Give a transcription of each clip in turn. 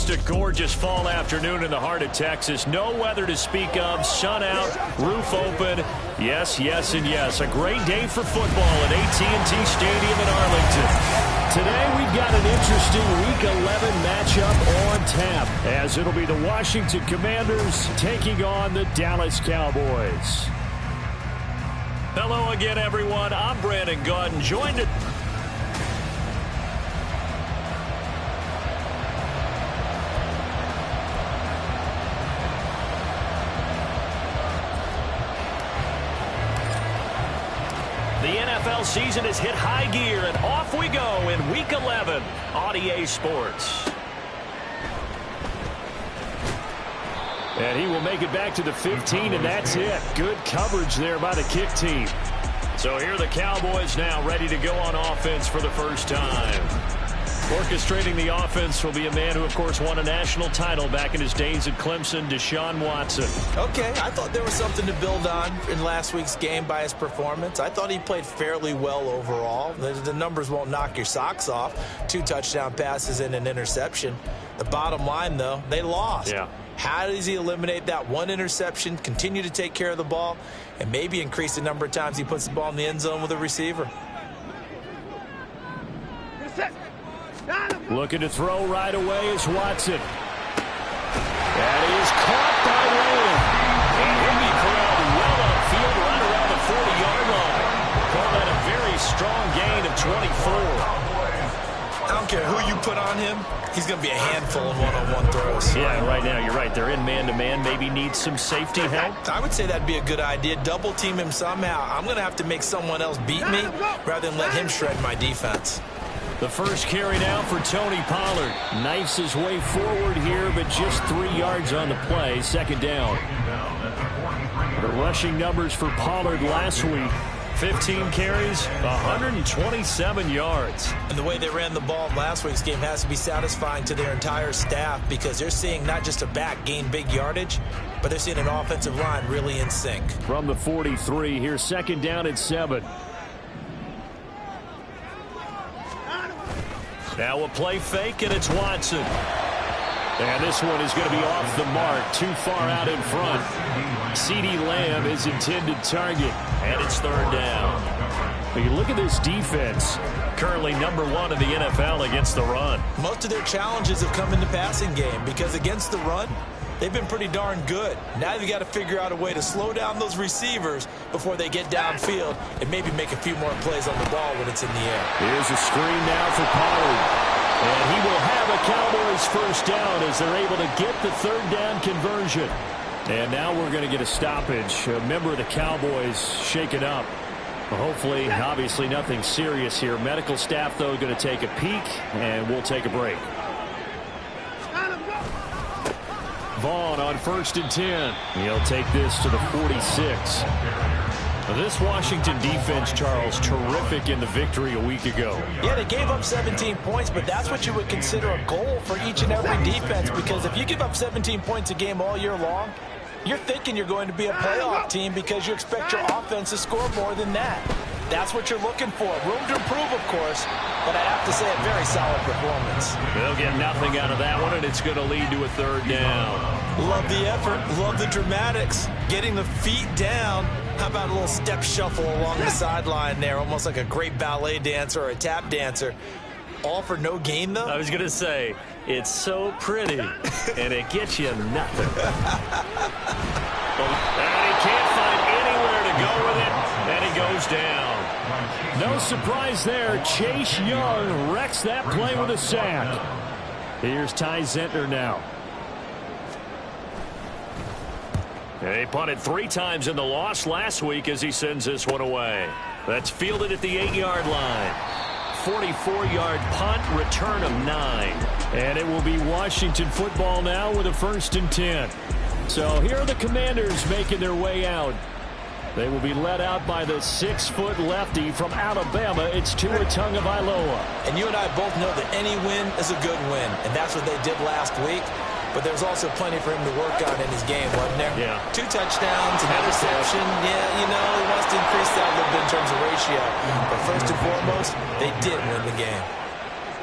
Just a gorgeous fall afternoon in the heart of Texas. No weather to speak of. Sun out, roof open. Yes, yes, and yes. A great day for football at AT&T Stadium in Arlington. Today we've got an interesting Week 11 matchup on tap, as it'll be the Washington Commanders taking on the Dallas Cowboys. Hello again, everyone. I'm Brandon Gaudin, joined at the NFL season has hit high gear, and off we go in Week 11 on EA Sports. And he will make it back to the 15, and that's it. Good coverage there by the kick team. So here are the Cowboys now ready to go on offense for the first time. Orchestrating the offense will be a man who, of course, won a national title back in his days at Clemson, Deshaun Watson. Okay, I thought there was something to build on in last week's game by his performance. I thought he played fairly well overall. The numbers won't knock your socks off. 2 touchdown passes and an interception. The bottom line, though, they lost. Yeah. How does he eliminate that one interception, continue to take care of the ball, and maybe increase the number of times he puts the ball in the end zone with a receiver? Looking to throw right away is Watson. That is caught by Lega. And he'll be corralled well upfield right around the 40-yard line. Call that a very strong gain of 24. I don't care who you put on him. He's going to be a handful in one-on-one throws. Yeah, right now you're right. They're in man-to-man. Maybe needs some safety help. I would say that'd be a good idea. Double team him somehow. I'm going to have to make someone else beat me rather than let him shred my defense. The first carry now for Tony Pollard. Knifes his way forward here, but just 3 yards on the play. Second down. The rushing numbers for Pollard last week. 15 carries, 127 yards. And the way they ran the ball in last week's game has to be satisfying to their entire staff, because they're seeing not just a back gain big yardage, but they're seeing an offensive line really in sync. From the 43, here's second down at 7. Now a play fake, and it's Watson. And this one is going to be off the mark, too far out in front. CeeDee Lamb is intended target, and it's third down. But you look at this defense, currently number 1 in the NFL against the run. Most of their challenges have come in the passing game, because against the run, they've been pretty darn good. Now they've got to figure out a way to slow down those receivers before they get downfield and maybe make a few more plays on the ball when it's in the air. Here's a screen now for Pollard. And he will have a Cowboys first down as they're able to get the third down conversion. And now we're going to get a stoppage. A member of the Cowboys shaken up. Hopefully, obviously nothing serious here. Medical staff, though, going to take a peek, and we'll take a break. Vaughn on 1st and 10. He'll take this to the 46. This Washington defense, Charles, terrific in the victory a week ago. Yeah, they gave up 17 points, but that's what you would consider a goal for each and every defense, because if you give up 17 points a game all year long, you're thinking you're going to be a playoff team because you expect your offense to score more than that. That's what you're looking for. Room to improve, of course, but I have to say a very solid performance. They'll get nothing out of that one, and it's going to lead to a third down. Love the effort. Love the dramatics. Getting the feet down. How about a little step shuffle along the sideline there, almost like a great ballet dancer or a tap dancer. All for no gain, though? I was going to say, it's so pretty, and it gets you nothing. And he can't find anywhere to go with it, and he goes down. No surprise there. Chase Young wrecks that play with a sack. Here's Ty Zentner now. He punted 3 times in the loss last week as he sends this one away. That's fielded at the 8-yard line. 44-yard punt, return of 9. And it will be Washington football now with a 1st and 10. So here are the Commanders making their way out. They will be led out by the 6-foot lefty from Alabama. It's Tua Tagovailoa. And you and I both know that any win is a good win, and that's what they did last week. But there's also plenty for him to work on in his game, wasn't there? Yeah. 2 touchdowns, an interception. Yeah, you know, he wants to increase that a little bit in terms of ratio. But first and foremost, they did win the game.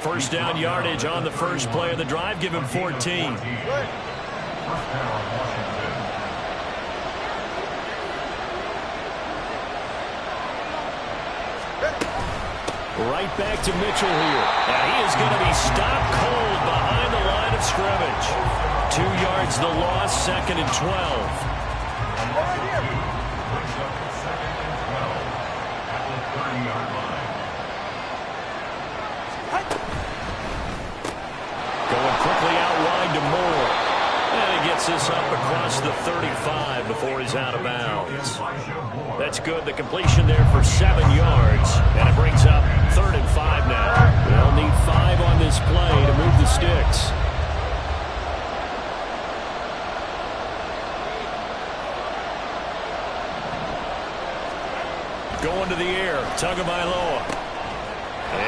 First down yardage on the first play of the drive. Give him 14. Right back to Mitchell here. And he is going to be stopped cold behind the line of scrimmage. 2 yards the loss, 2nd and 12. Going quickly out wide to Moore. And he gets this up across the 35 before he's out of bounds. That's good. The completion there for 7 yards. And it brings up 3rd and 5 now. They'll need 5 on this play to move the sticks. Going to the air. Tagovailoa.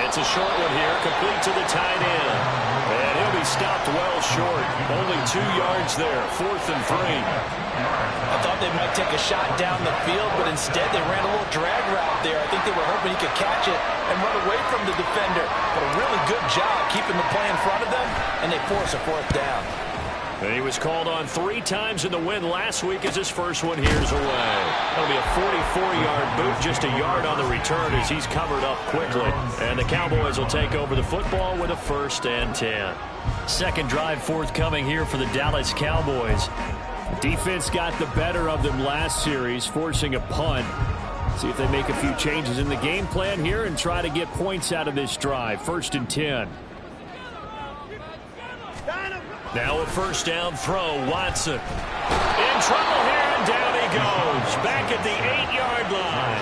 It's a short one here. Complete to the tight end. And he'll be stopped well short. Only 2 yards there. 4th and 3. I thought they might take a shot down the field, but instead they ran a little drag route there. I think they were hoping he could catch it and run away from the defender. But a really good job keeping the play in front of them, and they force a 4th down. And he was called on 3 times in the win last week as his first one here's away. That'll be a 44-yard boot, just a yard on the return as he's covered up quickly. And the Cowboys will take over the football with a 1st and 10. Second drive forthcoming here for the Dallas Cowboys. Defense got the better of them last series, forcing a punt. See if they make a few changes in the game plan here and try to get points out of this drive. 1st and 10. Now a 1st down throw. Watson in trouble here, and down he goes. Back at the 8-yard line.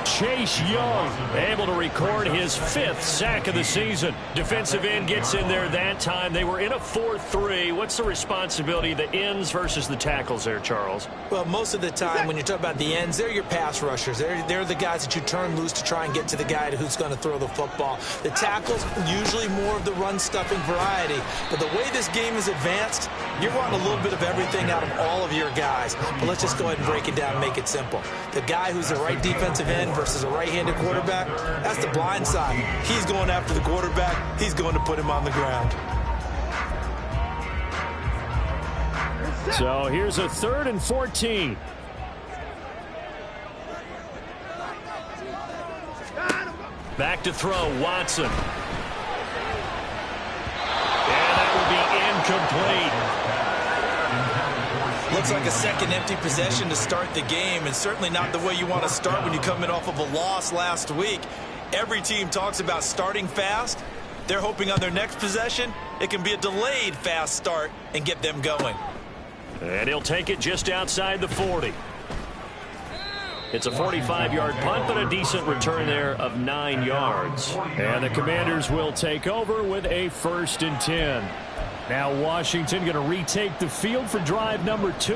Chase Young able to record his 5th sack of the season. Defensive end gets in there that time. They were in a 4-3. What's the responsibility of the ends versus the tackles there, Charles? Well, most of the time when you talk about the ends, they're your pass rushers. They're the guys that you turn loose to try and get to the guy who's going to throw the football. The tackles, usually more of the run-stuffing variety. But the way this game is advanced, you're wanting a little bit of everything out of all of your guys. But let's just go ahead and break it down and make it simple. The guy who's the right defensive end versus a right-handed quarterback, that's the blind side. He's going after the quarterback. He's going to put him on the ground. So here's a 3rd and 14. Back to throw, Watson. And that will be incomplete. Looks like a second empty possession to start the game, and certainly not the way you want to start when you're coming off of a loss last week. Every team talks about starting fast. They're hoping on their next possession, it can be a delayed fast start and get them going. And he'll take it just outside the 40. It's a 45-yard punt, but a decent return there of 9 yards. And the Commanders will take over with a 1st and 10. Now Washington going to retake the field for drive number 2.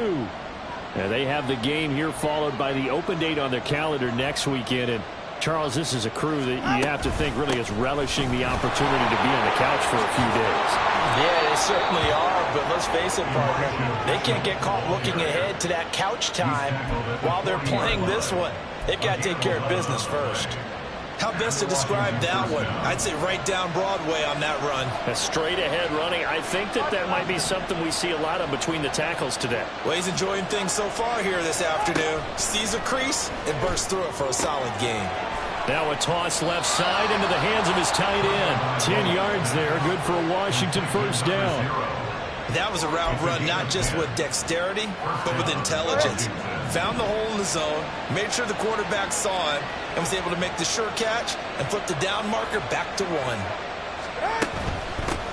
And they have the game here followed by the open date on their calendar next weekend. And Charles, this is a crew that you have to think really is relishing the opportunity to be on the couch for a few days. Yeah, they certainly are, but let's face it, partner, they can't get caught looking ahead to that couch time while they're playing this one. They've got to take care of business first. How best to describe that one? I'd say right down Broadway on that run. A straight-ahead running. I think that might be something we see a lot of between the tackles today. Well, he's enjoying things so far here this afternoon. Sees a crease and bursts through it for a solid game. Now a toss left side into the hands of his tight end. 10 yards there, good for a Washington 1st down. That was a route run not just with dexterity, but with intelligence. Found the hole in the zone, made sure the quarterback saw him, and was able to make the sure catch and flip the down marker back to 1.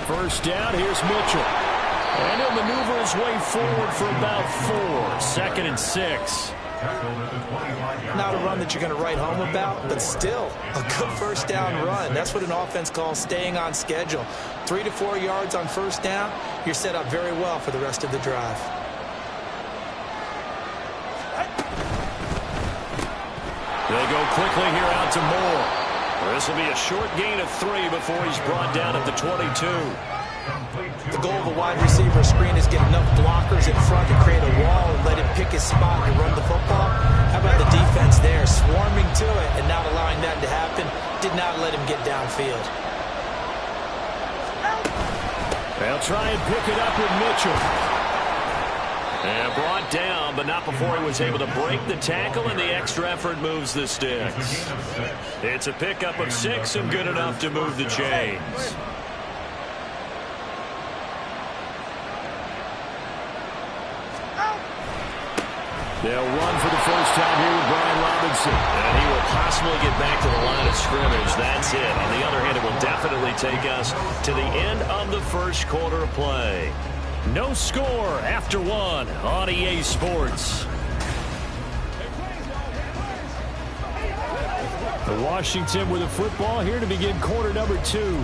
1st down, here's Mitchell. And he'll maneuver his way forward for about 4. 2nd and 6. Not a run that you're going to write home about, but still a good 1st down run. That's what an offense calls staying on schedule. 3 to 4 yards on 1st down, you're set up very well for the rest of the drive. They go quickly here out to Moore. This will be a short gain of 3 before he's brought down at the 22. The goal of a wide receiver screen is get enough blockers in front to create a wall and let him pick his spot and run the football. How about the defense there, swarming to it and not allowing that to happen? Did not let him get downfield. They'll try and pick it up with Mitchell. And brought down, but not before he was able to break the tackle, and the extra effort moves the sticks. It's a pickup of 6 and good enough to move the chains. They'll run for the first time here with Brian Robinson. And he will possibly get back to the line of scrimmage. That's it. On the other hand, it will definitely take us to the end of the first quarter of play. No score after 1 on EA Sports. The Washington with a football here to begin quarter number 2.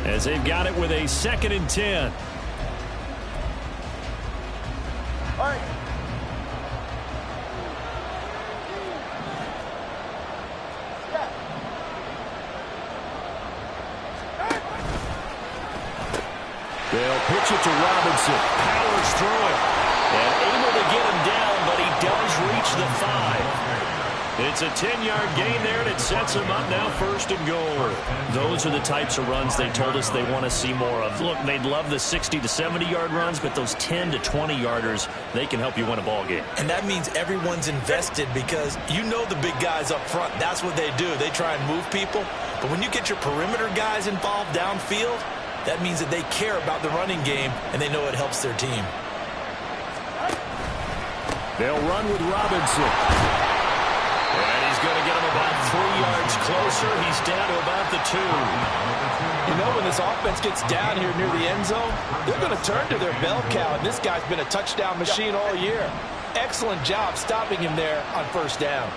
As they've got it with a 2nd and 10. All right. They'll pitch it to Robinson. Powers through it. And able to get him down, but he does reach the 5. It's a 10-yard gain there, and it sets him up now 1st and goal. Those are the types of runs they told us they want to see more of. Look, they'd love the 60 to 70-yard runs, but those 10 to 20-yarders, they can help you win a ball game. And that means everyone's invested because you know the big guys up front. That's what they do. They try and move people. But when you get your perimeter guys involved downfield, that means that they care about the running game, and they know it helps their team. They'll run with Robinson. And he's going to get him about 3 yards closer. He's down to about the 2. You know, when this offense gets down here near the end zone, they're going to turn to their bell cow, and this guy's been a touchdown machine all year. Excellent job stopping him there on 1st down.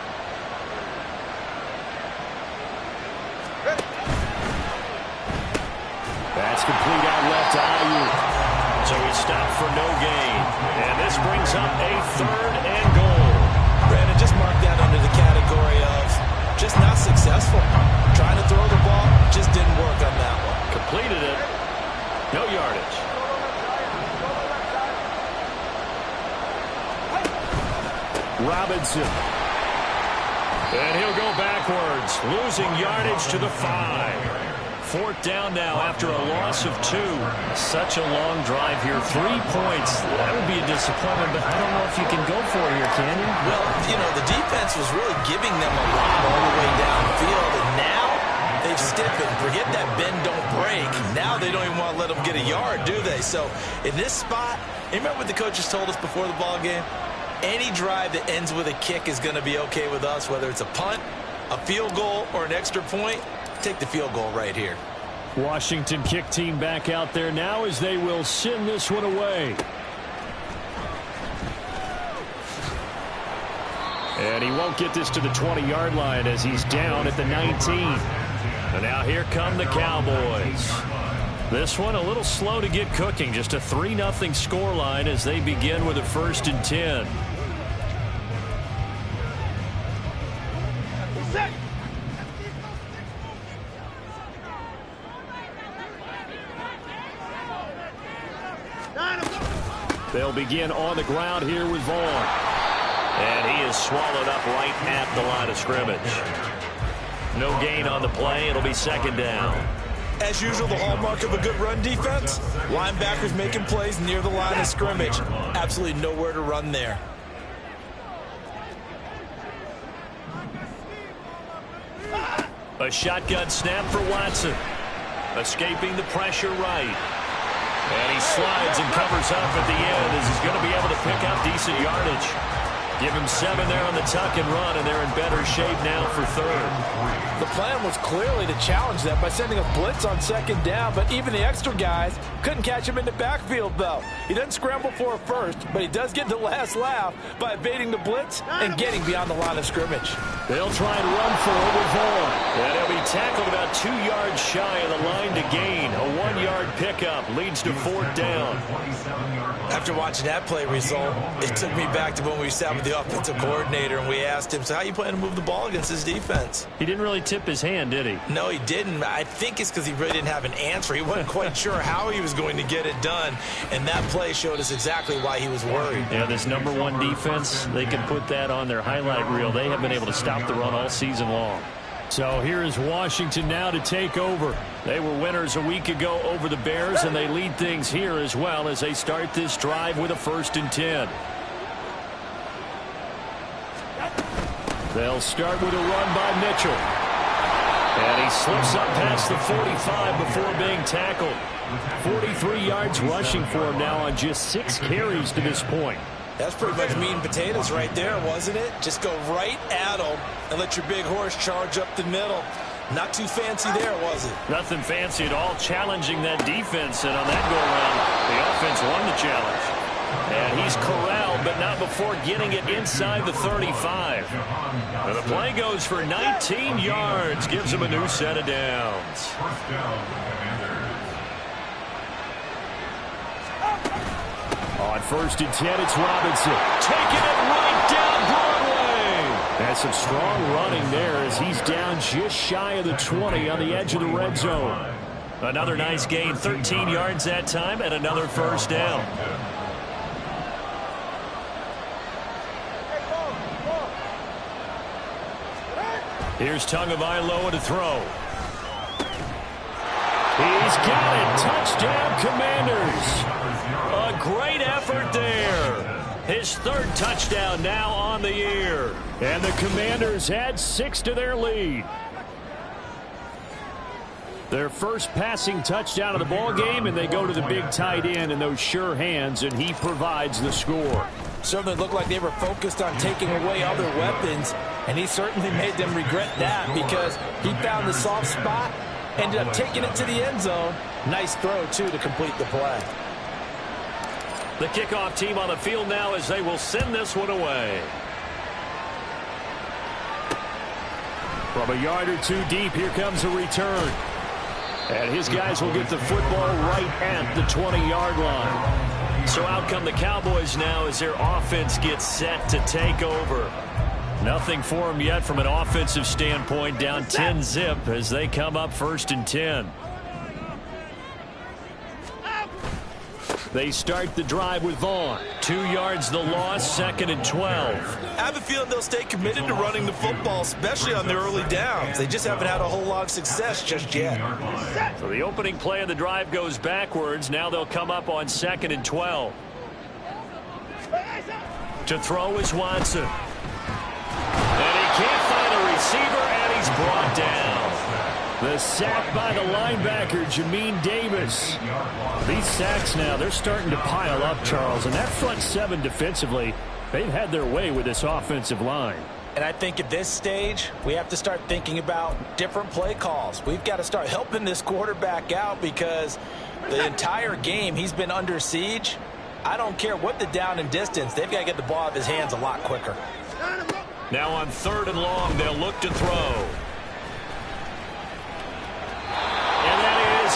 That's complete out left to Ayuk. So he stopped for no gain. And this brings up a 3rd and goal. Brandon, just mark that under the category of just not successful. Trying to throw the ball, just didn't work on that one. Completed it. No yardage. Robinson. And he'll go backwards, losing yardage to the 5. 4th down now after a loss of 2. Such a long drive here. 3 points. That would be a disappointment, but I don't know if you can go for it here, can you? Well, you know, the defense was really giving them a lot all the way downfield, and now they've stiffened. Forget that bend, don't break. Now they don't even want to let them get a yard, do they? So in this spot, you remember what the coaches told us before the ball game? Any drive that ends with a kick is going to be okay with us, whether it's a punt, a field goal, or an extra point. Take the field goal right here. Washington kick team back out there now as they will send this one away. And he won't get this to the 20-yard line as he's down at the 19. And now here come the Cowboys. This one a little slow to get cooking. Just a 3-0 scoreline as they begin with a 1st and 10. They'll begin on the ground here with Vaughn. And he is swallowed up right at the line of scrimmage. No gain on the play. It'll be 2nd down. As usual, the hallmark of a good run defense, linebackers making plays near the line of scrimmage. Absolutely nowhere to run there. A shotgun snap for Watson. Escaping the pressure right. And he slides and covers up at the end as he's going to be able to pick up decent yardage. Give him 7 there on the tuck and run, and they're in better shape now for 3rd. The plan was clearly to challenge them by sending a blitz on 2nd down, but even the extra guys couldn't catch him in the backfield, though. He doesn't scramble for a first, but he does get the last laugh by evading the blitz and getting beyond the line of scrimmage. They'll try and run for it with Vaughn. And he'll be tackled about 2 yards shy of the line to gain. A 1-yard pickup leads to 4th down. After watching that play result, it took me back to when we sat with the offensive coordinator and we asked him, so how you plan to move the ball against this defense? He didn't really tip his hand, did he? No, he didn't. I think it's because he really didn't have an answer. He wasn't quite sure how he was going to get it done, and that play showed us exactly why he was worried. Yeah, this #1 defense, they can put that on their highlight reel. They have been able to stop the run all season long. So here is Washington now to take over. They were winners a week ago over the Bears, and they lead things here as well as they start this drive with a 1st and 10. They'll start with a run by Mitchell. And he slips up past the 45 before being tackled. 43 yards rushing for him now on just 6 carries to this point. That's pretty much meat and potatoes right there, wasn't it? Just go right at him and let your big horse charge up the middle. Not too fancy there, was it? Nothing fancy at all, challenging that defense. And on that go-around, the offense won the challenge. And he's corralled, but not before getting it inside the 35. And the play goes for 19 yards, gives him a new set of downs. On 1st and 10, it's Robinson. Taking it right down Broadway. That's some strong running there as he's down just shy of the 20 on the edge of the red zone. Another nice gain, 13 yards that time, and another 1st down. Here's Tagovailoa to throw. He's got it. Touchdown, Commanders. A great effort there. His 3rd touchdown now on the year. And the Commanders add 6 to their lead. Their first passing touchdown of the ball game, and they go to the big tight end in those sure hands, and he provides the score. Certainly looked like they were focused on taking away other weapons, and he certainly made them regret that because he found the soft spot, ended up taking it to the end zone. Nice throw, too, to complete the play. The kickoff team on the field now as they will send this one away. From a yard or 2 deep, here comes a return. And his guys will get the football right at the 20-yard line. So out come the Cowboys now as their offense gets set to take over. Nothing for them yet from an offensive standpoint, down 10-zip as they come up 1st and 10. They start the drive with Vaughn. 2 yards the loss, 2nd and 12. I have a feeling they'll stay committed to running the football, especially on their early downs. They just haven't had a whole lot of success just yet. So the opening play of the drive goes backwards. Now they'll come up on 2nd and 12. To throw is Watson. And he can't find a receiver, and he's brought down. The sack by the linebacker, Jamin Davis. These sacks now, they're starting to pile up, Charles. And that front 7 defensively, they've had their way with this offensive line. And I think at this stage, we have to start thinking about different play calls. We've got to start helping this quarterback out because the entire game he's been under siege. I don't care what the down and distance. They've got to get the ball out of his hands a lot quicker. Now on 3rd and long, they'll look to throw. And that is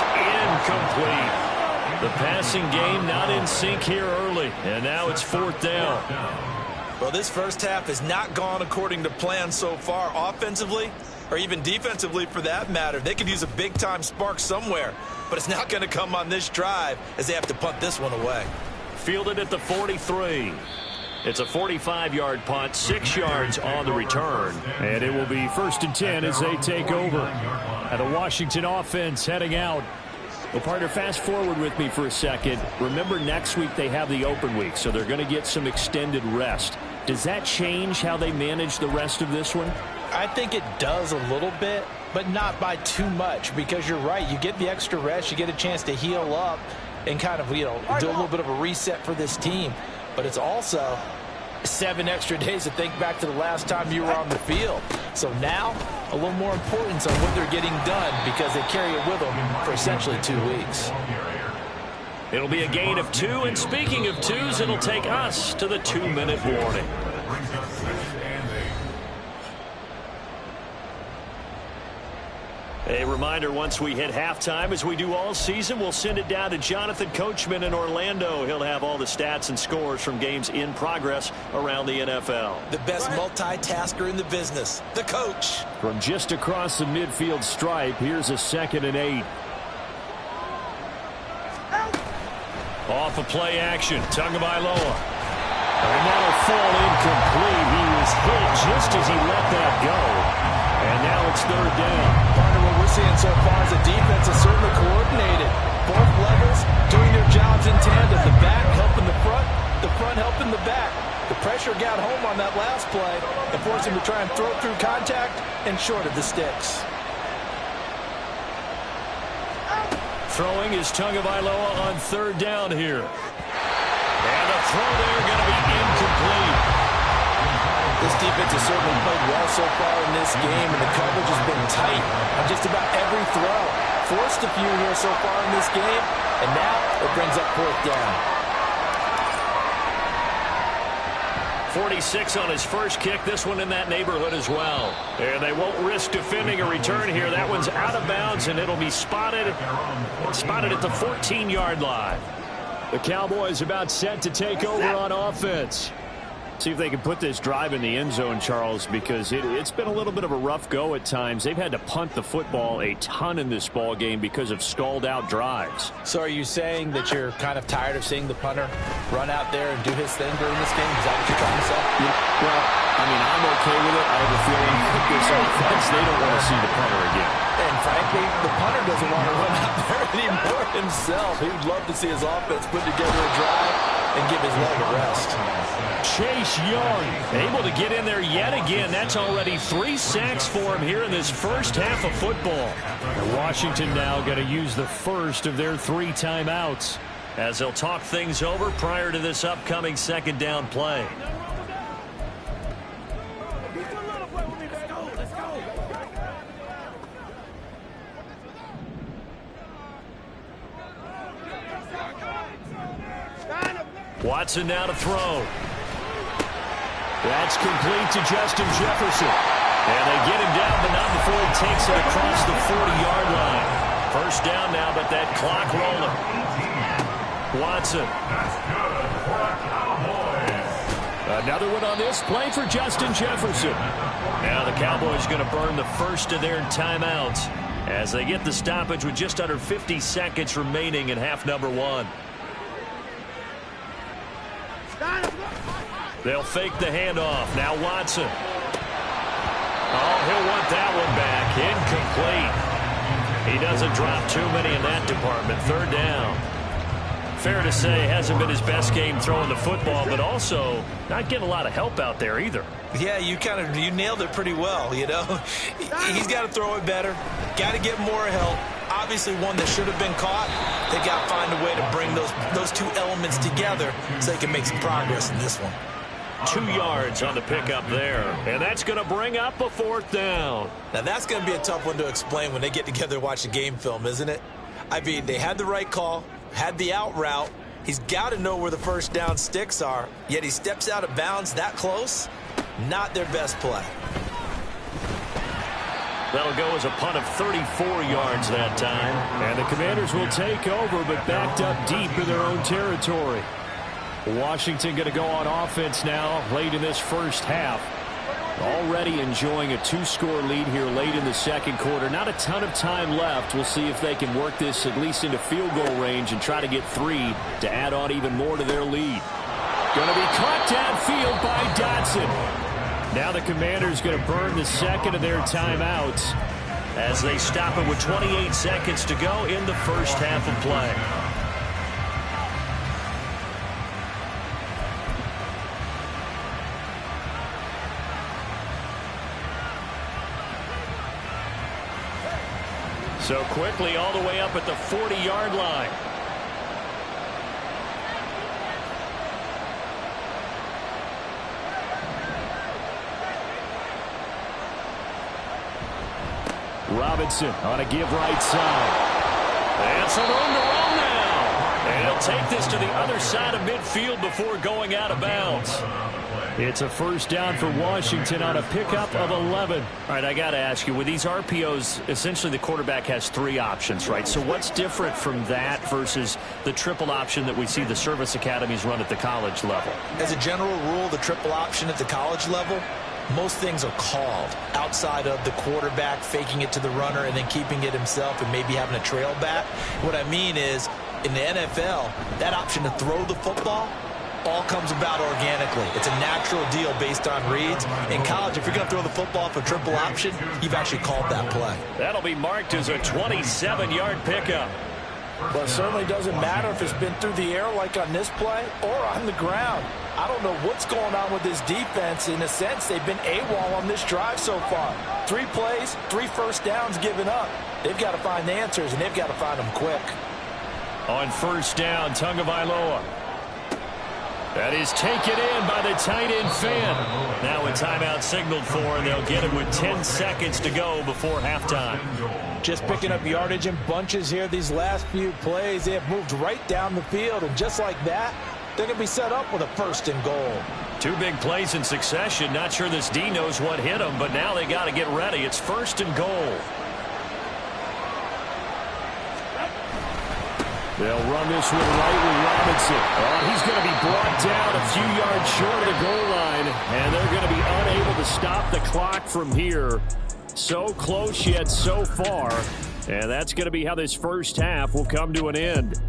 incomplete. The passing game not in sync here early. And now it's 4th down. Well, this first half has not gone according to plan so far offensively or even defensively for that matter. They could use a big-time spark somewhere, but it's not going to come on this drive as they have to punt this one away. Fielded at the 43. It's a 45-yard punt, 6 yards on the return. And it will be 1st and 10 as they take over. And the Washington offense heading out. Well, partner, fast forward with me for a second. Remember, next week they have the open week, so they're going to get some extended rest. Does that change how they manage the rest of this one? I think it does a little bit, but not by too much, because you're right. You get the extra rest, you get a chance to heal up and kind of, do a little bit of a reset for this team. But it's also 7 extra days to think back to the last time you were on the field. So now, a little more importance on what they're getting done because they carry it with them for essentially 2 weeks. It'll be a gain of 2, and speaking of 2s, it'll take us to the 2-minute warning. A reminder, once we hit halftime, as we do all season, we'll send it down to Jonathan Coachman in Orlando. He'll have all the stats and scores from games in progress around the NFL. The best multitasker in the business, the coach. From just across the midfield stripe, here's a 2nd and 8. Off of play action, Tagovailoa. And that'll fall incomplete. He was hit just as he let that go. And now it's third down. Partner, what we're seeing so far is the defense is certainly coordinated. Both levels doing their jobs in tandem. The back helping the front helping the back. The pressure got home on that last play and forced him to try and throw through contact and short of the sticks. Throwing is Tagovailoa on third down here. And the throw there going to be incomplete. This defense has certainly played well so far in this game, and the coverage has been tight on just about every throw. Forced a few here so far in this game, and now it brings up fourth down. 46 on his first kick. This one in that neighborhood as well. And they won't risk defending a return here. That one's out of bounds, and it'll be spotted at the 14-yard line. The Cowboys about set to take over on offense. See if they can put this drive in the end zone, Charles, because it's been a little bit of a rough go at times. They've had to punt the football a ton in this ball game because of stalled-out drives. So are you saying that you're kind of tired of seeing the punter run out there and do his thing during this game? Is that what you're trying to say? Well, I mean, I'm okay with it. I have a feeling that this offense, they don't want to see the punter again. And frankly, the punter doesn't want to run out there anymore himself. He would love to see his offense put together a drive and give his leg a rest. Chase Young able to get in there yet again. That's already 3 sacks for him here in this first half of football. And Washington now going to use the first of their 3 timeouts as they'll talk things over prior to this upcoming second down play. Watson now to throw. That's complete to Justin Jefferson. And they get him down, but not before he takes it across the 40-yard line. First down now, but that clock rolling. Watson. Another one on this play for Justin Jefferson. Now the Cowboys going to burn the first of their timeouts as they get the stoppage with just under 50 seconds remaining in half number 1. They'll fake the handoff. Now Watson. Oh, he'll want that one back. Incomplete. He doesn't drop too many in that department. Third down. Fair to say, hasn't been his best game throwing the football, but also not getting a lot of help out there either. Yeah, you nailed it pretty well, you know. He's got to throw it better. Got to get more help. Obviously one that should have been caught. They got to find a way to bring those two elements together so they can make some progress in this one. 2 yards on the pickup there. And that's going to bring up a fourth down. Now that's going to be a tough one to explain when they get together and watch the game film, isn't it? I mean, they had the right call, had the out route. He's got to know where the first down sticks are, yet he steps out of bounds that close. Not their best play. That'll go as a punt of 34 yards that time. And the Commanders will take over, but backed up deep in their own territory. Washington going to go on offense now late in this first half. Already enjoying a 2-score lead here late in the second quarter. Not a ton of time left. We'll see if they can work this at least into field goal range and try to get 3 to add on even more to their lead. Going to be caught downfield by Dotson. Now the Commanders going to burn the second of their timeouts as they stop it with 28 seconds to go in the first half of play. So quickly all the way up at the 40-yard line. Robinson on a give right side. And some room to run now. And he'll take this to the other side of midfield before going out of bounds. It's a first down for Washington on a pickup of 11. All right, I got to ask you, with these RPOs, essentially the quarterback has 3 options, right? So what's different from that versus the triple option that we see the service academies run at the college level? As a general rule, the triple option at the college level, most things are called outside of the quarterback faking it to the runner and then keeping it himself and maybe having a trail back. What I mean is, in the NFL, that option to throw the football all comes about organically. It's a natural deal based on reads. In college, if you're going to throw the football for triple option, you've actually called that play. That'll be marked as a 27-yard pickup. Well, it certainly doesn't matter if it's been through the air like on this play or on the ground. I don't know what's going on with this defense. In a sense, they've been AWOL on this drive so far. 3 plays, 3 first downs given up. They've got to find answers, and they've got to find them quick. On first down, Tagovailoa. That is taken in by the tight end Finn. Now a timeout signaled for, and they'll get it with 10 seconds to go before halftime. Just picking up yardage in bunches here these last few plays. They have moved right down the field, and just like that, they're going to be set up with a 1st and goal. 2 big plays in succession. Not sure this D knows what hit them, but now they got to get ready. It's 1st and goal. They'll run this one right with Robinson. Oh, he's going to be brought down a few yards short of the goal line, and they're going to be unable to stop the clock from here. So close yet so far, and that's going to be how this first half will come to an end.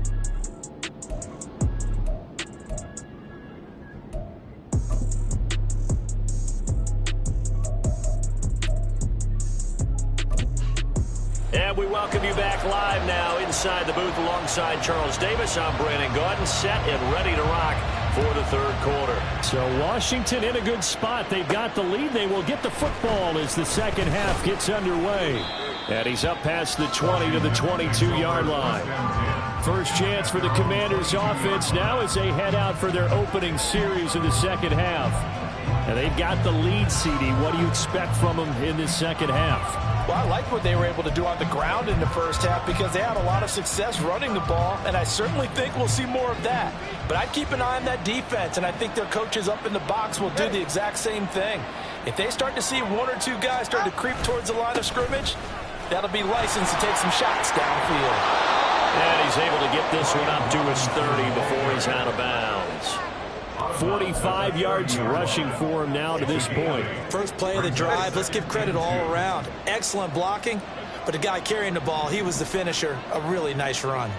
And we welcome you back live now inside the booth alongside Charles Davis. I'm Brandon Gaudin, set and ready to rock for the 3rd quarter. So Washington in a good spot. They've got the lead. They will get the football as the second half gets underway. And he's up past the 20 to the 22-yard line. First chance for the Commanders' offense now as they head out for their opening series of the second half. And they've got the lead, CD. What do you expect from them in this second half? Well, I like what they were able to do on the ground in the first half because they had a lot of success running the ball, and I certainly think we'll see more of that. But I'd keep an eye on that defense, and I think their coaches up in the box will do the exact same thing. If they start to see 1 or 2 guys start to creep towards the line of scrimmage, that'll be licensed to take some shots downfield. And he's able to get this one up to his 30 before he's out of bounds. 45 yards rushing for him now to this point. First play of the drive, let's give credit all around. Excellent blocking, but the guy carrying the ball, he was the finisher. A really nice run.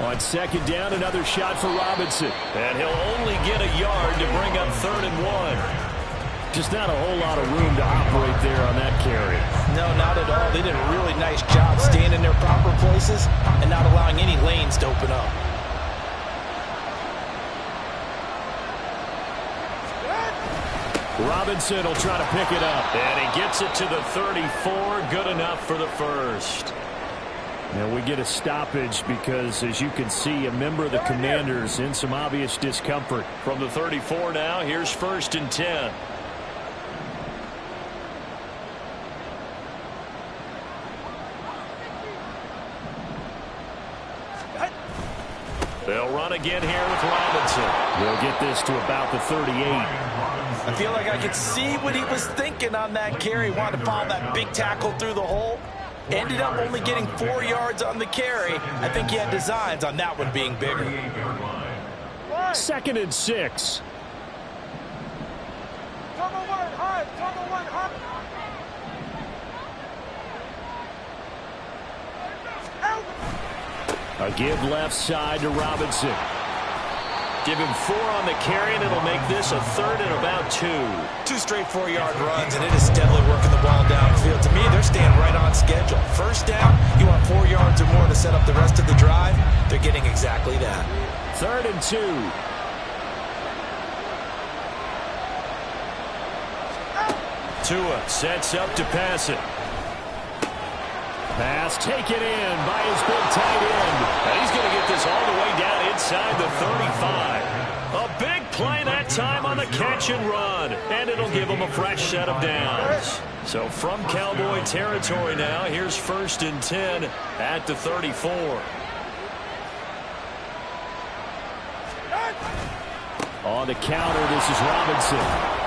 On second down, another shot for Robinson. And he'll only get a yard to bring up 3rd and 1. Just not a whole lot of room to operate there on that carry. No, not at all. They did a really nice job staying in their proper places and not allowing any lanes to open up. Robinson will try to pick it up. And he gets it to the 34. Good enough for the first. And we get a stoppage because, as you can see, a member of the Commanders in some obvious discomfort. From the 34 now, here's 1st and 10. They'll run again here with Robinson. They'll get this to about the 38. I feel like I could see what he was thinking on that carry. Wanted to follow that big tackle through the hole. Ended up only getting 4 yards on the carry. I think he had designs on that one being bigger. 2nd and 6. A give left side to Robinson. Give him 4 on the carry, and it'll make this a 3rd and about 2. 2 straight 4-yard runs, and it is steadily working the ball downfield. To me, they're staying right on schedule. First down, you want 4 yards or more to set up the rest of the drive. They're getting exactly that. 3rd and 2. Tua sets up to pass it. Pass taken in by his big tight end. And he's going to get this all the way down inside the 35. A big play that time on the catch and run. And it'll give him a fresh set of downs. So from Cowboy territory now, here's 1st and 10 at the 34. On the counter, this is Robinson.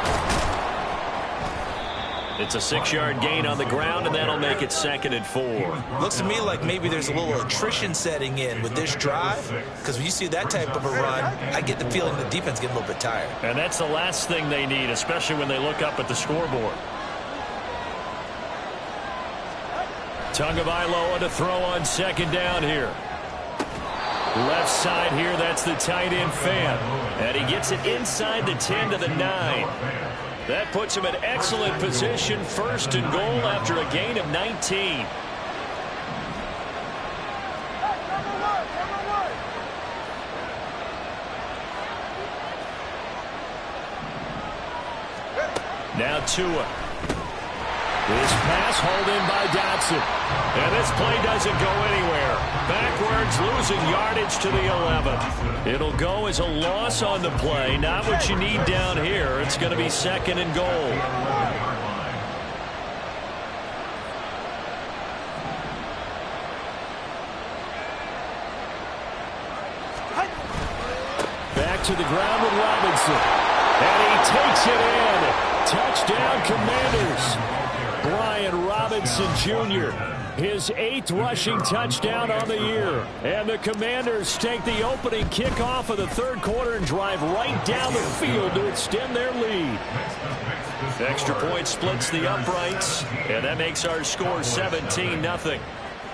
It's a 6-yard gain on the ground, and that'll make it 2nd and 4. Looks to me like maybe there's a little attrition setting in with this drive, because when you see that type of a run, I get the feeling the defense getting a little bit tired. And that's the last thing they need, especially when they look up at the scoreboard. Tagovailoa to throw on second down here. Left side here, that's the tight end Fan. And he gets it inside the 10 to the 9. That puts him in excellent position, first and goal after a gain of 19. Now Tua. This pass hauled in by Dotson. And this play doesn't go anywhere. Backwards, losing yardage to the 11. It'll go as a loss on the play. Not what you need down here. It's going to be second and goal. Back to the ground with Robinson. And he takes it in. Touchdown, Commanders. Brian Robinson Jr., his 8th rushing touchdown on the year. And the Commanders take the opening kickoff of the third quarter and drive right down the field to extend their lead. Extra point splits the uprights, and that makes our score 17-0.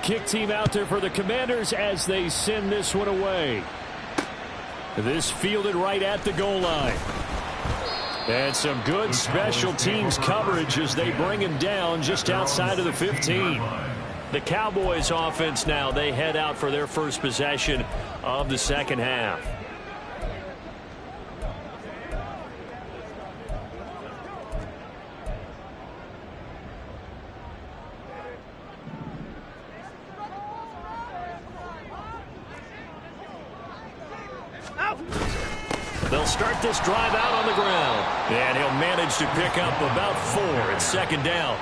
Kick team out there for the Commanders as they send this one away. This fielded right at the goal line. And some good special teams coverage as they bring him down just outside of the 15. The Cowboys offense now, they head out for their first possession of the second half. They'll start this drive out on the ground. And he'll manage to pick up about 4. It's second down.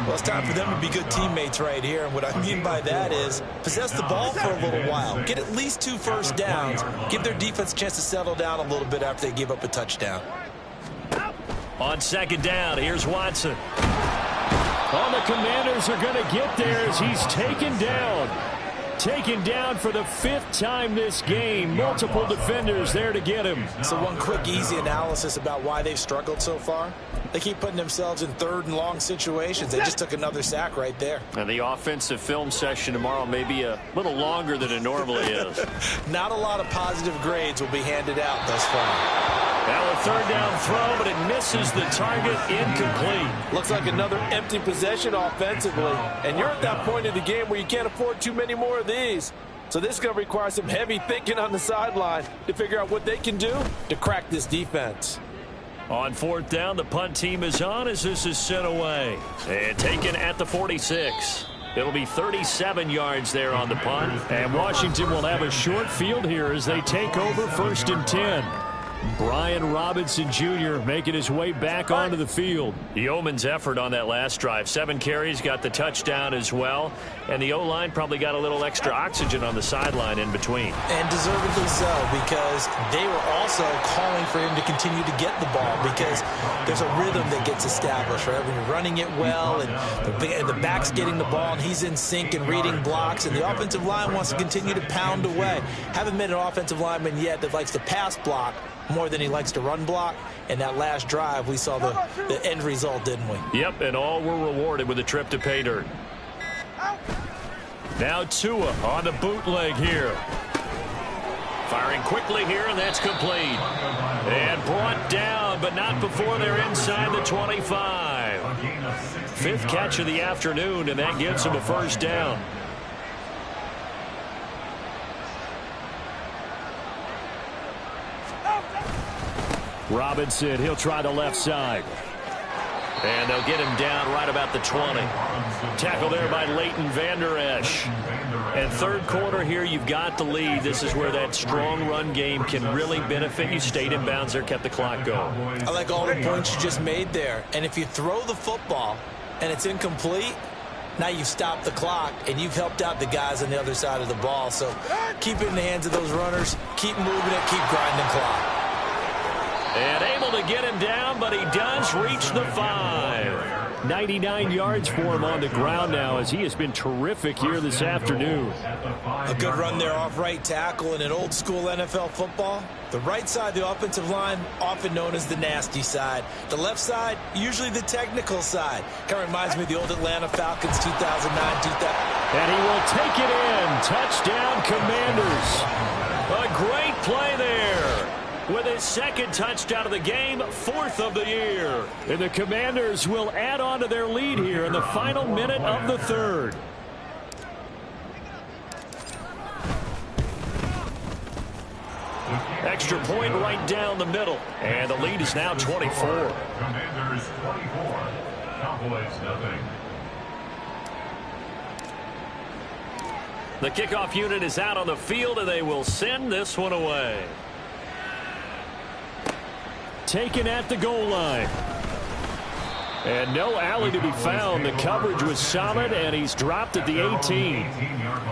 Well, it's time for them to be good teammates right here. And what I mean by that is possess the ball for a little while. Get at least 2 first downs. Give their defense a chance to settle down a little bit after they give up a touchdown. On second down, here's Watson. Well, the Commanders are going to get there as he's taken down. Taken down for the 5th time this game. Multiple defenders there to get him. So one quick, easy analysis about why they've struggled so far. They keep putting themselves in 3rd and long situations. They just took another sack right there. And the offensive film session tomorrow may be a little longer than it normally is. Not a lot of positive grades will be handed out thus far. Now a third down throw, but it misses the target, incomplete. Looks like another empty possession offensively. And you're at that point in the game where you can't afford too many more of these. So this is going to require some heavy thinking on the sideline to figure out what they can do to crack this defense. On 4th down, the punt team is on as this is sent away. And taken at the 46. It'll be 37 yards there on the punt. And Washington will have a short field here as they take over 1st and 10. Brian Robinson Jr. making his way back onto the field. Yeoman's effort on that last drive. 7 carries, got the touchdown as well. And the O-line probably got a little extra oxygen on the sideline in between. And deservedly so, because they were also calling for him to continue to get the ball, because there's a rhythm that gets established, right? When you're running it well and the back's getting the ball and he's in sync and reading blocks, and the offensive line wants to continue to pound away. Haven't met an offensive lineman yet that likes to pass block more than he likes to run block. And that last drive, we saw the end result, didn't we? Yep, and all were rewarded with a trip to pay dirt. Now Tua on the bootleg here. Firing quickly here, and that's complete. And brought down, but not before they're inside the 25. 5th catch of the afternoon, and that gives him a first down. Robinson, he'll try the left side. And they'll get him down right about the 20. Tackle there by Leighton Vander Esch. And third quarter here, you've got the lead. This is where that strong run game can really benefit you. Stayed in bounds there, kept the clock going. I like all the points you just made there. And if you throw the football and it's incomplete, now you've stopped the clock and you've helped out the guys on the other side of the ball. So keep it in the hands of those runners. Keep moving it. Keep grinding clock. And able to get him down, but he does reach the 5. 99 yards for him on the ground now, as he has been terrific here this afternoon. A good run there off right tackle. In an old school NFL football, the right side of the offensive line, often known as the nasty side. The left side, usually the technical side. Kind of reminds me of the old Atlanta Falcons 2009-2000. And he will take it in. Touchdown, Commanders. A great play there. With his second touchdown of the game, 4th of the year. And the Commanders will add on to their lead here in the final minute of the 3rd. Extra point right down the middle. And the lead is now 24. Commanders 24. Cowboys nothing. The kickoff unit is out on the field, and they will send this one away. Taken at the goal line. And no alley to be found. The coverage was solid, and he's dropped at the 18.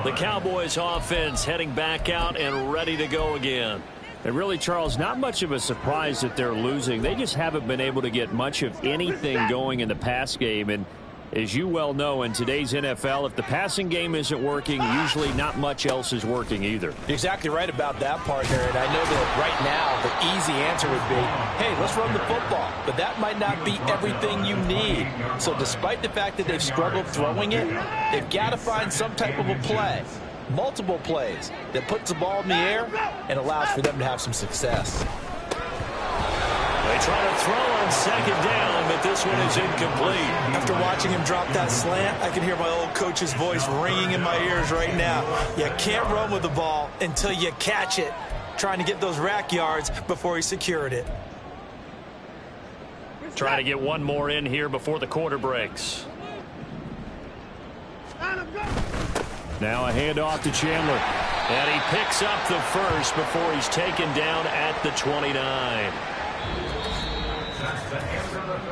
The Cowboys offense heading back out and ready to go again. And really, Charles, not much of a surprise that they're losing. They just haven't been able to get much of anything going in the pass game. And as you well know, in today's NFL, if the passing game isn't working, usually not much else is working either. You're exactly right about that part, Harry. And I know that right now the easy answer would be, hey, let's run the football. But that might not be everything you need. So despite the fact that they've struggled throwing it, they've got to find some type of a play, multiple plays, that puts the ball in the air and allows for them to have some success. They try to throw on second down, but this one is incomplete. After watching him drop that slant, I can hear my old coach's voice ringing in my ears right now. You can't run with the ball until you catch it. Trying to get those rack yards before he secured it. Try to get one more in here before the quarter breaks. Now a handoff to Chandler. And he picks up the first before he's taken down at the 29.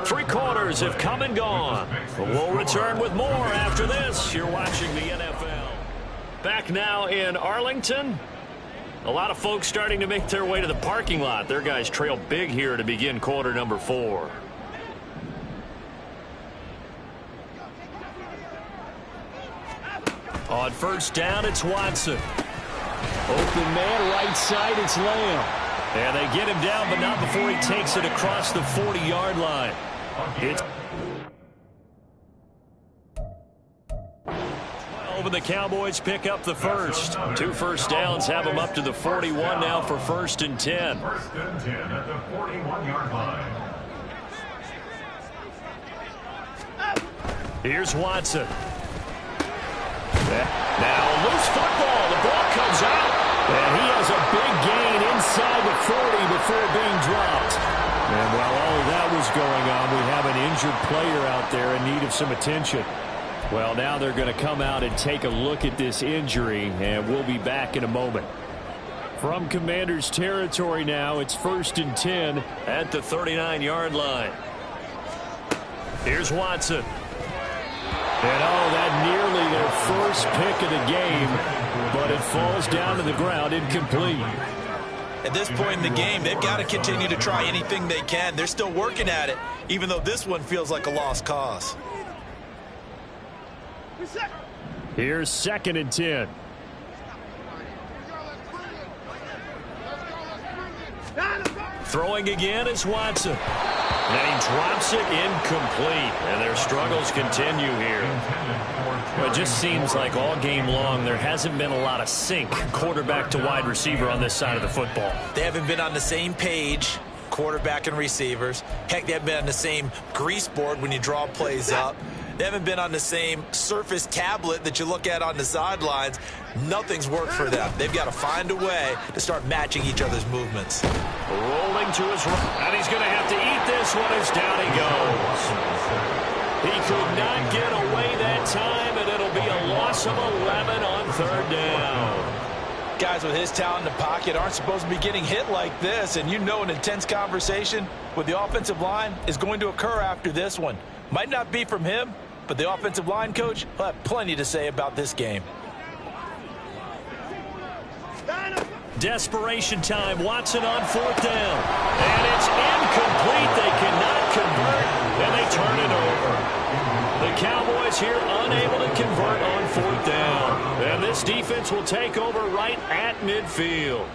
3 quarters have come and gone. But we'll return with more after this. You're watching the NFL. Back now in Arlington. A lot of folks starting to make their way to the parking lot. Their guys trail big here to begin quarter number 4. On first down, it's Watson. Open man, right side, it's Lamb. And they get him down, but not before he takes it across the 40-yard line. It's 12, and the Cowboys pick up the first. 2 first downs have them up to the 41 now for 1st and 10. 1st and 10 at the 41-yard line. Here's Watson. Now a loose football. The ball comes out. And he has a big gain inside the 40 before being dropped. And while all of that was going on, we have an injured player out there in need of some attention. Well, now they're going to come out and take a look at this injury, and we'll be back in a moment. From Commanders territory now, it's 1st and 10 at the 39-yard line. Here's Watson. And that nearly their first pick of the game, but it falls down to the ground incomplete. At this point in the game, they've got to continue to try anything they can. They're still working at it, even though this one feels like a lost cause. Here's 2nd and 10. Throwing again is Watson. And he drops it incomplete. And their struggles continue here. Well, it just seems like all game long there hasn't been a lot of sync quarterback to wide receiver on this side of the football. They haven't been on the same page, quarterback and receivers. Heck, they haven't been on the same grease board when you draw plays up. They haven't been on the same surface tablet that you look at on the sidelines. Nothing's worked for them. They've got to find a way to start matching each other's movements. Rolling to his right. And he's going to have to eat this one as down he goes. He could not get away that time, and it'll be a loss of 11 on 3rd down. Guys with his talent in the pocket aren't supposed to be getting hit like this, and you know an intense conversation with the offensive line is going to occur after this one. Might not be from him, but the offensive line coach will have plenty to say about this game. Desperation time. Watson on 4th down. And it's incomplete. They cannot convert, and they turn it over. is here, unable to convert on 4th down. And this defense will take over right at midfield.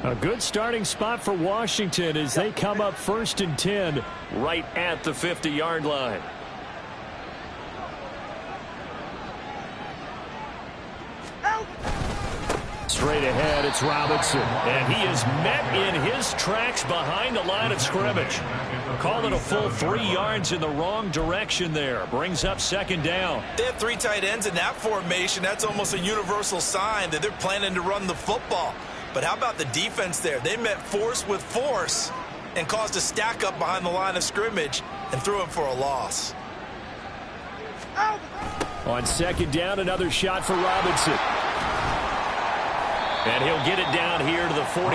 A good starting spot for Washington as they come up 1st and 10. Right at the 50-yard line. Straight ahead, it's Robinson. And he is met in his tracks behind the line of scrimmage. Called it a full 3 yards in the wrong direction there. Brings up 2nd down. They have 3 tight ends in that formation. That's almost a universal sign that they're planning to run the football. But how about the defense there? They met force with force and caused a stack up behind the line of scrimmage and threw him for a loss. On 2nd down, another shot for Robinson. And he'll get it down here to the 43.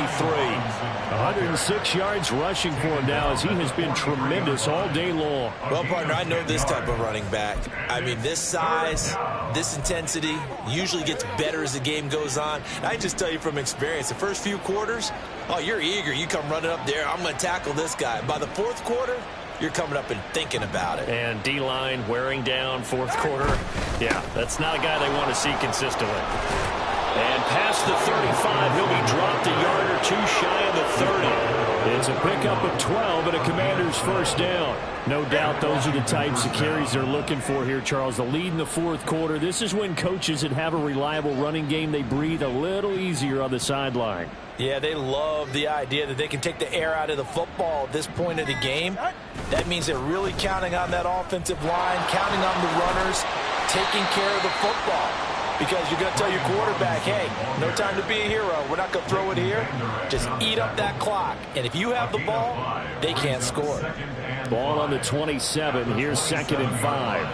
106 yards rushing for him now as he has been tremendous all day long. Well, partner, I know this type of running back. I mean, this size, this intensity usually gets better as the game goes on. I just tell you from experience, the first few quarters, oh, you're eager. You come running up there, I'm going to tackle this guy. By the 4th quarter, you're coming up and thinking about it. And D-line wearing down 4th quarter. Yeah, that's not a guy they want to see consistently. And past the 35, he'll be dropped a yard or 2 shy of the 30. It's a pickup of 12 and a Commander's 1st down. No doubt those are the types of carries they're looking for here, Charles. The lead in the 4th quarter. This is when coaches that have a reliable running game, they breathe a little easier on the sideline. Yeah, they love the idea that they can take the air out of the football at this point of the game. That means they're really counting on that offensive line, counting on the runners, taking care of the football. Because you're going to tell your quarterback, hey, no time to be a hero. We're not going to throw it here. Just eat up that clock. And if you have the ball, they can't score. Ball on the 27. Here's 2nd and 5.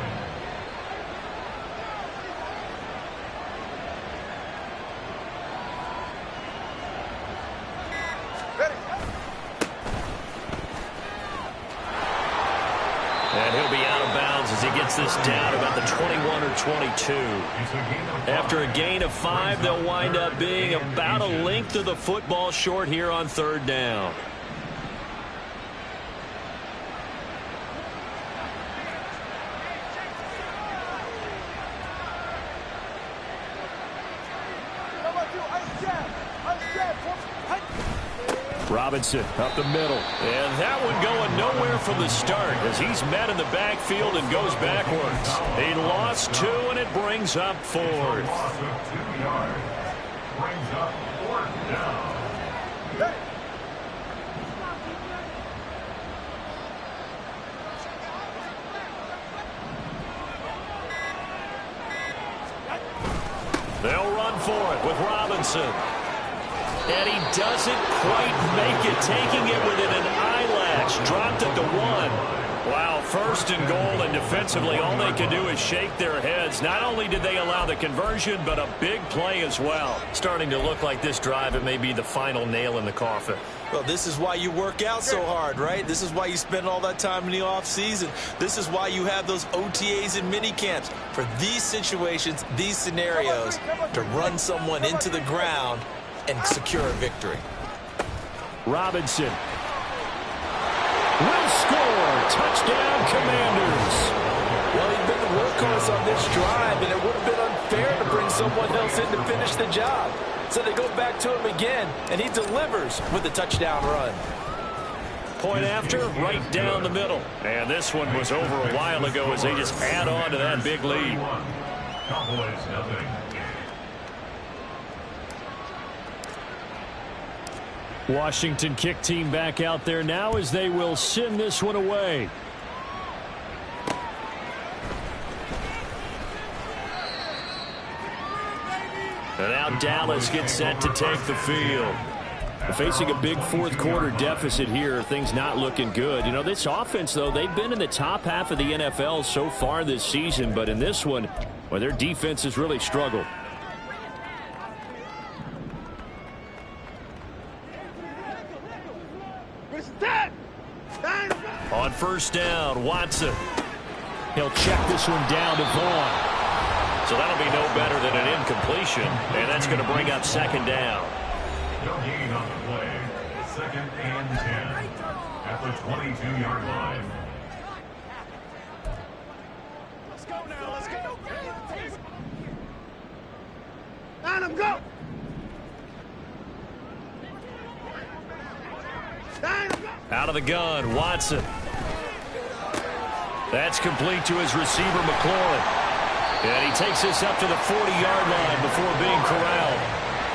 And he'll be out of bounds as he gets this down about the 21 or 22. After a gain of 5, they'll wind up being about a length of the football short here on 3rd down. Robinson up the middle. And that one going nowhere from the start as he's met in the backfield and goes backwards. He lost 2, and it brings up 4th. Loss of 2 yards. Brings up 4th down. They'll run for it with Robinson. And he doesn't quite make it, taking it within an eyelash. Dropped at the 1. Wow, 1st and goal, and defensively all they can do is shake their heads. Not only did they allow the conversion, but a big play as well. Starting to look like this drive, it may be the final nail in the coffin. Well, this is why you work out so hard, right? This is why you spend all that time in the offseason. This is why you have those OTAs and mini camps for these situations, these scenarios, to run someone into the ground and secure a victory. Robinson will score. Touchdown, Commanders. Well, he's been the workhorse on this drive, and it would have been unfair to bring someone else in to finish the job. So they go back to him again, and he delivers with a touchdown run. Point after, right down the middle. And this one was over a while ago as they just add on to that big lead. Cowboys nothing. Washington kick team back out there now as they will send this one away. And now Dallas gets set to take the field. Facing a big 4th quarter deficit here, things not looking good. You know, this offense, though, they've been in the top half of the NFL so far this season, but in this one, well, their defense has really struggled. On 1st down, Watson. He'll check this one down to Vaughn. So that'll be no better than an incompletion, and that's going to bring up 2nd down. No gain on the play. 2nd and 10 at the 22-yard line. Let's go now, let's go. Out of the gun, Watson. That's complete to his receiver, McLaurin. And he takes this up to the 40-yard line before being corralled.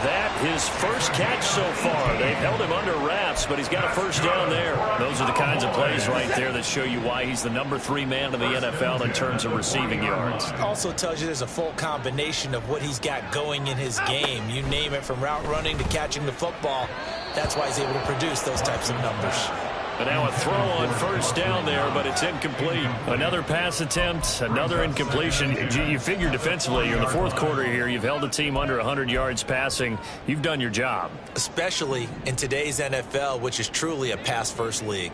That his first catch so far. They've held him under wraps, but he's got a first down there. Those are the kinds of plays right there that show you why he's the number 3 man in the NFL in terms of receiving yards. Also tells you there's a full combination of what he's got going in his game. You name it, from route running to catching the football. That's why he's able to produce those types of numbers. But now a throw on first down there, but it's incomplete. Another pass attempt, another incompletion. You figure defensively, you're in the fourth quarter here. You've held a team under 100 yards passing. You've done your job. Especially in today's NFL, which is truly a pass-first league.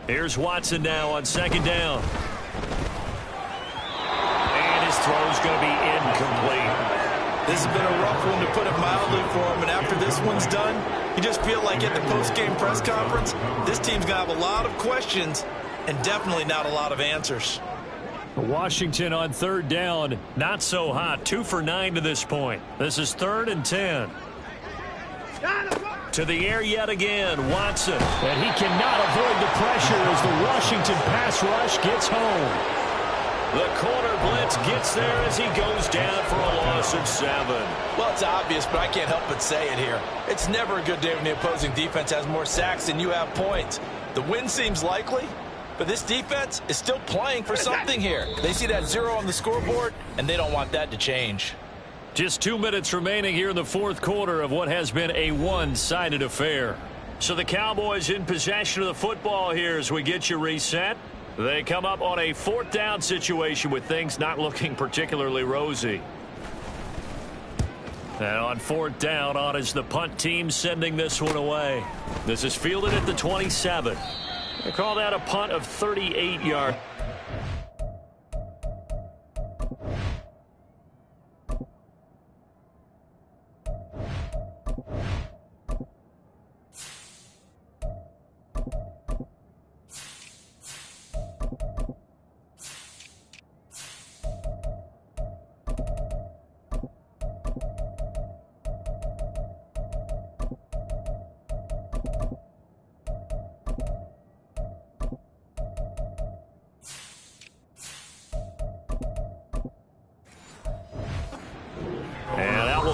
Here's Watson now on second down. And his throw's going to be incomplete. This has been a rough one, to put it mildly, for him. And after this one's done, you just feel like at the post-game press conference, this team's going to have a lot of questions and definitely not a lot of answers. Washington on third down, not so hot. 2 for 9 to this point. This is 3rd and 10. To the air yet again, Watson. And he cannot avoid the pressure as the Washington pass rush gets home. The corner blitz gets there as he goes down for a loss of 7. Well, it's obvious, but I can't help but say it here. It's never a good day when the opposing defense has more sacks than you have points. The win seems likely, but this defense is still playing for something here. They see that 0 on the scoreboard, and they don't want that to change. Just 2 minutes remaining here in the fourth quarter of what has been a one-sided affair. So the Cowboys in possession of the football here as we get you reset. They come up on a 4th down situation with things not looking particularly rosy. And on 4th down, on is the punt team sending this one away. This is fielded at the 27. They call that a punt of 38 yards.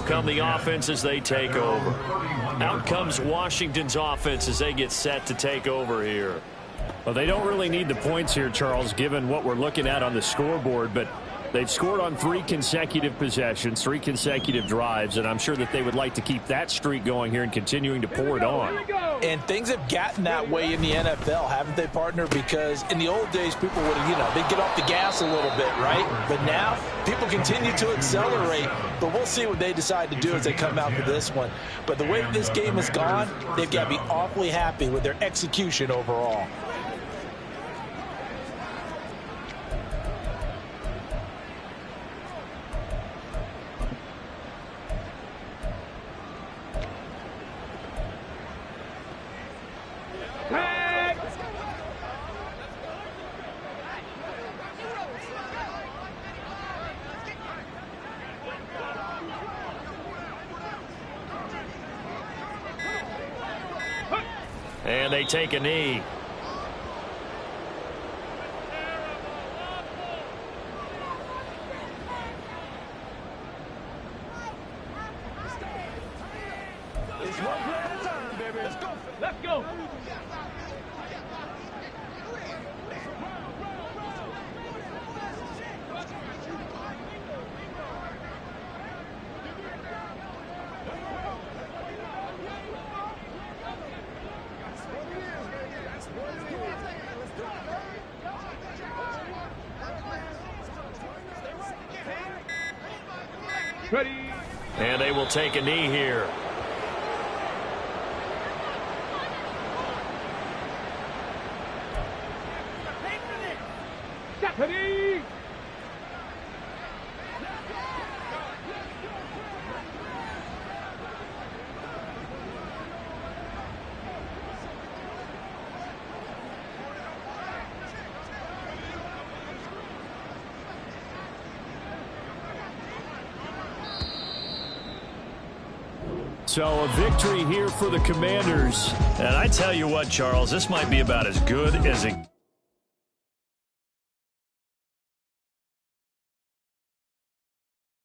Come the offense as they take over. Out comes Washington's offense as they get set to take over here. Well, they don't really need the points here, Charles, given what we're looking at on the scoreboard, but they've scored on 3 consecutive possessions, 3 consecutive drives, and I'm sure that they would like to keep that streak going here and continuing to pour it on. And things have gotten that way in the NFL, haven't they, partner? Because in the old days, people would, they'd get off the gas a little bit, right? But now, people continue to accelerate. But we'll see what they decide to do as they come out for this one. But the way this game has gone, they've got to be awfully happy with their execution overall. And they take a knee. It's one play at a time, baby. Let's go. Let's go. Ready. And they will take a knee here. Ready. So a victory here for the Commanders. And I tell you what, Charles, this might be about as good as it